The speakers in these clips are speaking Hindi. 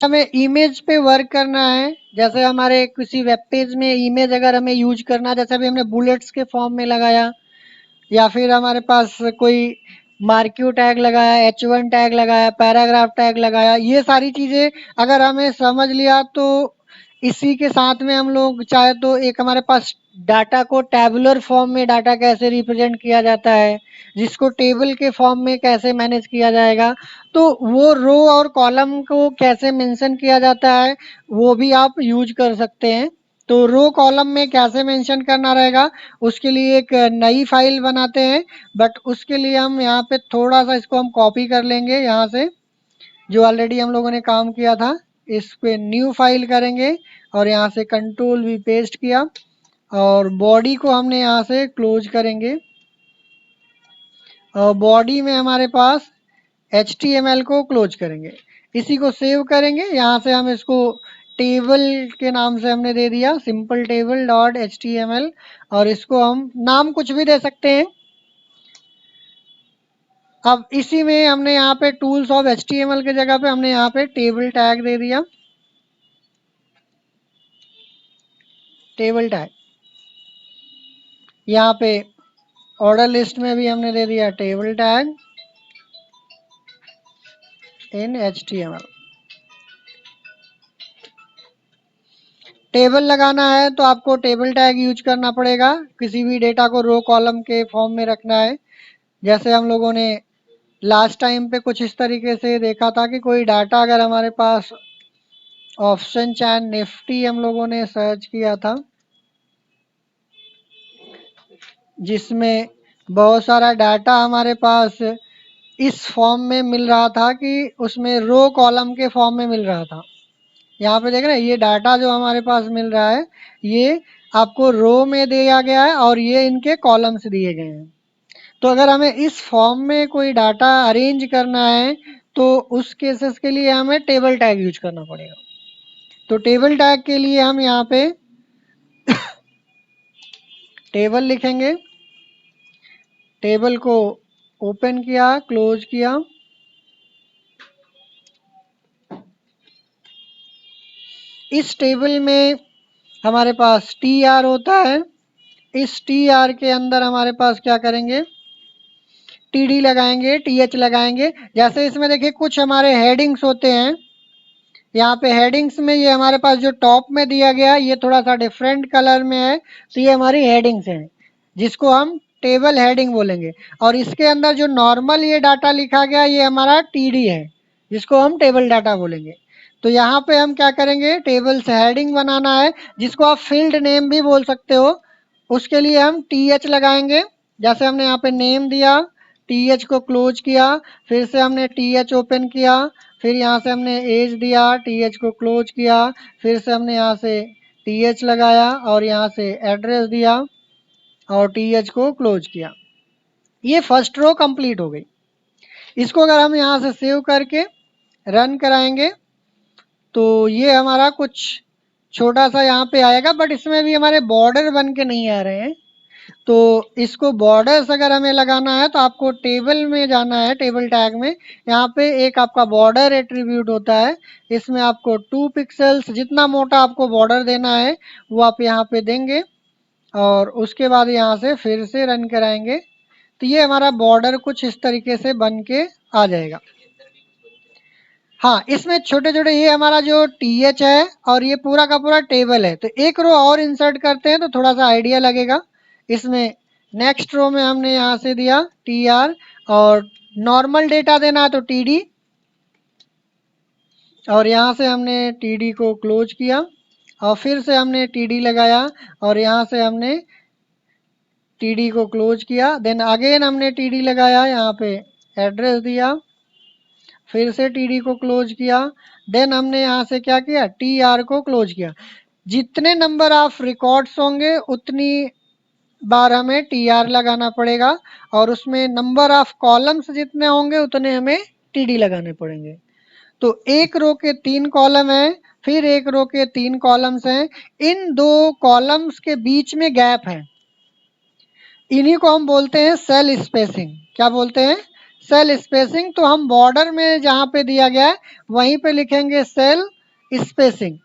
हमें इमेज पे वर्क करना है, जैसे हमारे किसी वेब पेज में इमेज अगर हमें यूज करना है, जैसे अभी हमने बुलेट्स के फॉर्म में लगाया, या फिर हमारे पास कोई मार्क्यू टैग लगाया, H1 टैग लगाया, पैराग्राफ टैग लगाया, ये सारी चीज़ें अगर हमें समझ लिया तो इसी के साथ में हम लोग चाहे तो एक हमारे पास डाटा को टैबुलर फॉर्म में डाटा कैसे रिप्रेजेंट किया जाता है, जिसको टेबल के फॉर्म में कैसे मैनेज किया जाएगा, तो वो रो और कॉलम को कैसे मेंशन किया जाता है वो भी आप यूज कर सकते हैं। तो रो कॉलम में कैसे मेंशन करना रहेगा उसके लिए एक नई फाइल बनाते हैं, बट उसके लिए हम यहाँ पे थोड़ा सा इसको हम कॉपी कर लेंगे यहाँ से, जो ऑलरेडी हम लोगों ने काम किया था। इस पे न्यू फाइल करेंगे और यहाँ से कंट्रोल वी पेस्ट किया और बॉडी को हमने यहाँ से क्लोज करेंगे और बॉडी में हमारे पास HTML को क्लोज करेंगे। इसी को सेव करेंगे, यहाँ से हम इसको टेबल के नाम से हमने दे दिया सिंपल टेबल डॉट HTML, और इसको हम नाम कुछ भी दे सकते हैं। अब इसी में हमने यहाँ पे टूल्स ऑफ HTML के जगह पे हमने यहाँ पे टेबल टैग दे दिया, टेबल टैग। यहाँ पे ऑर्डर लिस्ट में भी हमने दे दिया table tag in HTML। Table लगाना है तो आपको टेबल टैग यूज करना पड़ेगा, किसी भी डेटा को रो कॉलम के फॉर्म में रखना है। जैसे हम लोगों ने लास्ट टाइम पे कुछ इस तरीके से देखा था कि कोई डाटा अगर हमारे पास ऑप्शन चैन निफ्टी हम लोगों ने सर्च किया था, जिसमें बहुत सारा डाटा हमारे पास इस फॉर्म में मिल रहा था कि उसमें रो कॉलम के फॉर्म में मिल रहा था। यहाँ पे देख रहे हैं ये डाटा जो हमारे पास मिल रहा है ये आपको रो में दिया गया है और ये इनके कॉलम्स दिए गए हैं। तो अगर हमें इस फॉर्म में कोई डाटा अरेंज करना है तो उस केसेस के लिए हमें टेबल टैग यूज करना पड़ेगा। तो टेबल टैग के लिए हम यहाँ पे टेबल लिखेंगे, टेबल को ओपन किया, क्लोज किया, इस टेबल में हमारे पास TR होता है, इस TR के अंदर हमारे पास क्या करेंगे TD लगाएंगे, TH लगाएंगे। जैसे इसमें देखिए कुछ हमारे हेडिंग्स होते हैं, यहाँ पे हेडिंग्स में ये हमारे पास जो टॉप में दिया गया ये थोड़ा सा डिफरेंट कलर में है, तो ये हमारी हेडिंग्स हैं जिसको हम टेबल हेडिंग बोलेंगे। और इसके अंदर जो नॉर्मल ये डाटा लिखा गया ये हमारा TD है जिसको हम टेबल डाटा बोलेंगे। तो यहाँ पे हम क्या करेंगे टेबल से हेडिंग बनाना है जिसको आप फील्ड नेम भी बोल सकते हो, उसके लिए हम TH लगाएंगे। जैसे हमने यहाँ पे नेम दिया, TH को क्लोज किया, फिर से हमने TH ओपन किया, फिर यहाँ से हमने एज दिया, TH को क्लोज किया, फिर से हमने यहाँ से TH लगाया और यहाँ से एड्रेस दिया और TH को क्लोज किया। ये फर्स्ट रो कंप्लीट हो गई। इसको अगर हम यहाँ से सेव करके रन कराएंगे तो ये हमारा कुछ छोटा सा यहाँ पे आएगा, बट इसमें भी हमारे बॉर्डर बन के नहीं आ रहे हैं। तो इसको बॉर्डर्स अगर हमें लगाना है तो आपको टेबल में जाना है, टेबल टैग में यहाँ पे एक आपका बॉर्डर एट्रीब्यूट होता है, इसमें आपको 2 पिक्सल्स जितना मोटा आपको बॉर्डर देना है वो आप यहाँ पे देंगे और उसके बाद यहाँ से फिर से रन कराएंगे तो ये हमारा बॉर्डर कुछ इस तरीके से बन के आ जाएगा। हाँ, इसमें छोटे छोटे ये हमारा जो TH है और ये पूरा का पूरा टेबल है, तो एक रो और इंसर्ट करते हैं तो थोड़ा सा आइडिया लगेगा। इसमें नेक्स्ट रो में हमने यहाँ से दिया TR और नॉर्मल डेटा देना है तो TD, और यहाँ से हमने TD को क्लोज किया और फिर से हमने TD लगाया और यहाँ से हमने TD को क्लोज किया, देन अगेन हमने TD लगाया, यहाँ पे एड्रेस दिया, फिर से TD को क्लोज किया, देन हमने यहाँ से क्या किया TR को क्लोज किया। जितने नंबर ऑफ रिकॉर्ड्स होंगे उतनी बार हमें TR लगाना पड़ेगा और उसमें नंबर ऑफ कॉलम्स जितने होंगे उतने हमें TD लगाने पड़ेंगे। तो एक रो के 3 कॉलम हैं, फिर एक रो के 3 कॉलम्स हैं, इन 2 कॉलम्स के बीच में गैप है, इन्हीं को हम बोलते हैं सेल स्पेसिंग। क्या बोलते हैं? सेल स्पेसिंग, तो हम बॉर्डर में जहाँ पे दिया गया है वहीं पे लिखेंगे सेल स्पेसिंग।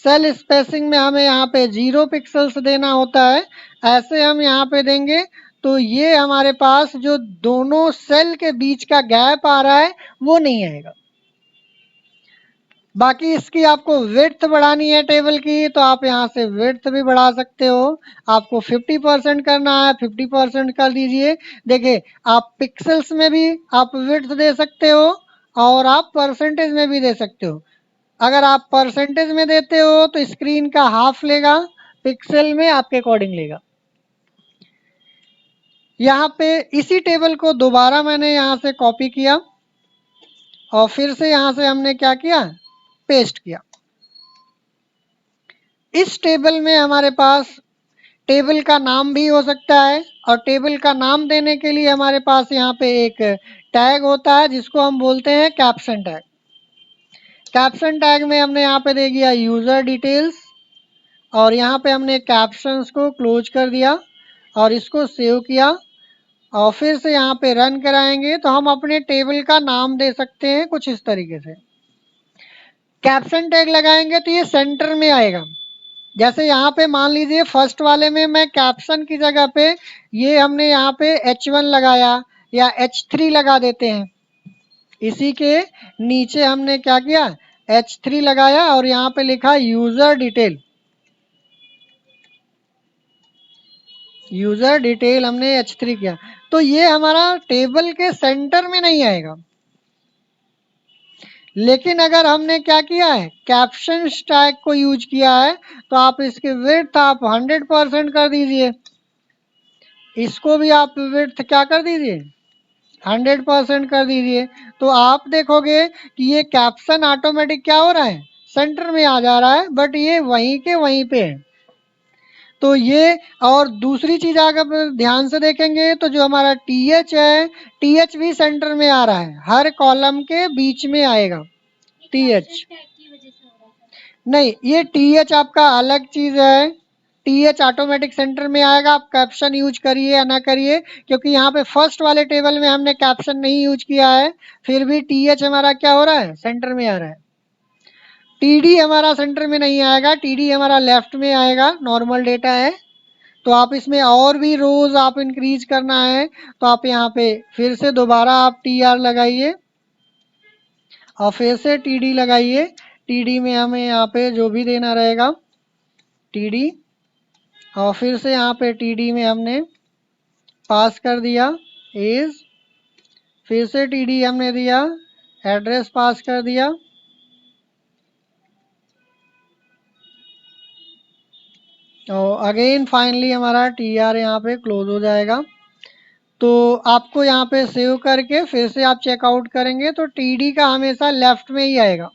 सेल स्पेसिंग में हमें यहाँ पे 0 पिक्सल्स देना होता है, ऐसे हम यहाँ पे देंगे तो ये हमारे पास जो दोनों सेल के बीच का गैप आ रहा है वो नहीं आएगा। बाकी इसकी आपको विड्थ बढ़ानी है टेबल की, तो आप यहाँ से विड्थ भी बढ़ा सकते हो। आपको 50% करना है 50% कर दीजिए। देखिए आप पिक्सल्स में भी आप विड्थ दे सकते हो और आप परसेंटेज में भी दे सकते हो। अगर आप परसेंटेज में देते हो तो स्क्रीन का हाफ लेगा, पिक्सल में आपके अकॉर्डिंग लेगा। यहाँ पे इसी टेबल को दोबारा मैंने यहाँ से कॉपी किया और फिर से यहाँ से हमने क्या किया, पेस्ट किया। इस टेबल में हमारे पास टेबल का नाम भी हो सकता है और टेबल का नाम देने के लिए हमारे पास यहाँ पे एक टैग होता है जिसको हम बोलते हैं कैप्शन टैग। कैप्शन टैग में हमने यहाँ पे दे दिया यूज़र डिटेल्स और यहाँ पे हमने कैप्शंस को क्लोज कर दिया और इसको सेव किया और फिर से यहाँ पे रन कराएंगे तो हम अपने टेबल का नाम दे सकते हैं कुछ इस तरीके से। कैप्शन टैग लगाएंगे तो ये सेंटर में आएगा। जैसे यहाँ पे मान लीजिए फर्स्ट वाले में मैं कैप्शन की जगह पे ये हमने यहाँ पे H1 लगाया या H3 लगा देते हैं। इसी के नीचे हमने क्या किया, H3 लगाया और यहाँ पे लिखा यूजर डिटेल। यूजर डिटेल हमने H3 किया तो ये हमारा टेबल के सेंटर में नहीं आएगा। लेकिन अगर हमने क्या किया है, कैप्शन टैग को यूज किया है तो आप इसकी विड्थ आप 100% कर दीजिए। इसको भी आप विड्थ क्या कर दीजिए, 100% कर दीजिए। तो आप देखोगे कि ये कैप्शन ऑटोमेटिक क्या हो रहा है, सेंटर में आ जा रहा है, बट ये वहीं के वहीं पे है। तो ये और दूसरी चीज अगर ध्यान से देखेंगे तो जो हमारा TH है, TH भी सेंटर में आ रहा है, हर कॉलम के बीच में आएगा TH। नहीं, ये TH आपका अलग चीज है। TH ऑटोमेटिक सेंटर में आएगा, आप कैप्शन यूज करिए या ना करिए, क्योंकि यहाँ पे फर्स्ट वाले टेबल में हमने कैप्शन नहीं यूज किया है, फिर भी TH हमारा क्या हो रहा है, सेंटर में आ रहा है। TD हमारा सेंटर में नहीं आएगा, TD हमारा लेफ्ट में आएगा, नॉर्मल डेटा है। तो आप इसमें और भी रोज आप इंक्रीज करना है तो आप यहाँ पे फिर से दोबारा आप TR लगाइए और फिर से TD लगाइए। TD में हमें यहाँ पे जो भी देना रहेगा TD, और फिर से यहाँ पे TD में हमने पास कर दिया एज, फिर से TD हमने दिया, एड्रेस पास कर दिया और अगेन फाइनली हमारा TR यहाँ पे क्लोज हो जाएगा। तो आपको यहाँ पे सेव करके फिर से आप चेकआउट करेंगे तो TD का हमेशा लेफ्ट में ही आएगा,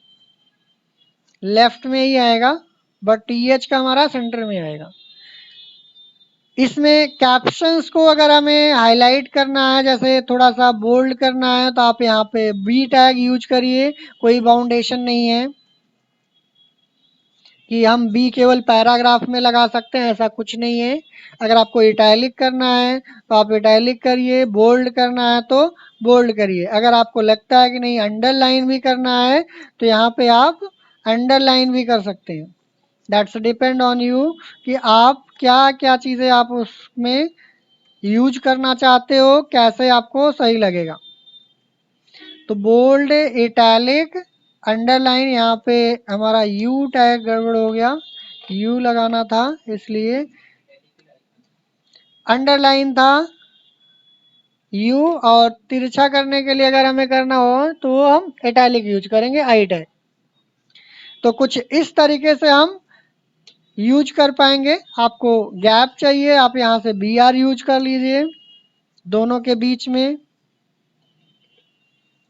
लेफ्ट में ही आएगा, बट TH का हमारा सेंटर में आएगा। इसमें कैप्शंस को अगर हमें हाईलाइट करना है, जैसे थोड़ा सा बोल्ड करना है, तो आप यहाँ पे बी टैग यूज करिए, कोई बाउंडेशन नहीं है कि हम बी केवल पैराग्राफ में लगा सकते हैं, ऐसा कुछ नहीं है। अगर आपको इटैलिक करना है तो आप इटैलिक करिए, बोल्ड करना है तो बोल्ड करिए। अगर आपको लगता है कि नहीं अंडरलाइन भी करना है तो यहाँ पे आप अंडरलाइन भी कर सकते हैं। दैट्स डिपेंड ऑन यू कि आप क्या क्या चीज़ें आप उसमें यूज करना चाहते हो, कैसे आपको सही लगेगा। तो बोल्ड, इटैलिक, अंडरलाइन, यहाँ पे हमारा यू टैग गड़बड़ हो गया, यू लगाना था इसलिए अंडरलाइन था यू, और तिरछा करने के लिए अगर हमें करना हो तो हम इटैलिक यूज करेंगे, आई टैग। तो कुछ इस तरीके से हम यूज कर पाएंगे। आपको गैप चाहिए, आप यहाँ से BR यूज कर लीजिए दोनों के बीच में।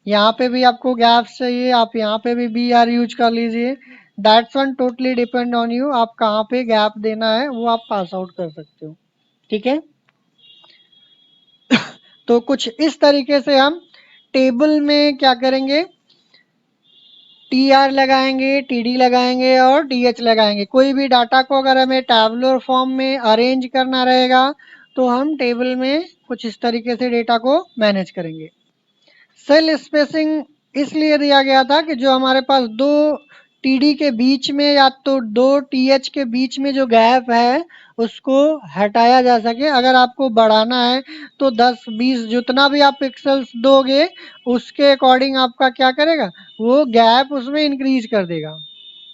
यहाँ पे भी आपको गैप्स चाहिए, आप यहाँ पे भी BR यूज कर लीजिए। That's one totally depend on you, आप कहाँ पे गैप देना है वो आप पास आउट कर सकते हो, ठीक है। तो कुछ इस तरीके से हम टेबल में क्या करेंगे, TR लगाएंगे, TD लगाएंगे और DH लगाएंगे। कोई भी डाटा को अगर हमें टैबुलर फॉर्म में अरेंज करना रहेगा तो हम टेबल में कुछ इस तरीके से डेटा को मैनेज करेंगे। सेल स्पेसिंग इसलिए दिया गया था कि जो हमारे पास दो टीडी के बीच में या तो दो टीएच के बीच में जो गैप है उसको हटाया जा सके। अगर आपको बढ़ाना है तो 10-20 जितना भी आप पिक्सल्स दोगे उसके अकॉर्डिंग आपका क्या करेगा, वो गैप उसमें इंक्रीज कर देगा।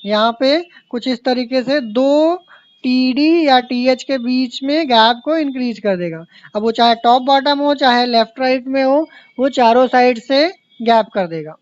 यहाँ पे कुछ इस तरीके से दो टीडी या टीएच के बीच में गैप को इंक्रीज कर देगा। अब वो चाहे टॉप बॉटम हो चाहे लेफ्ट राइट में हो, वो चारों साइड से गैप कर देगा।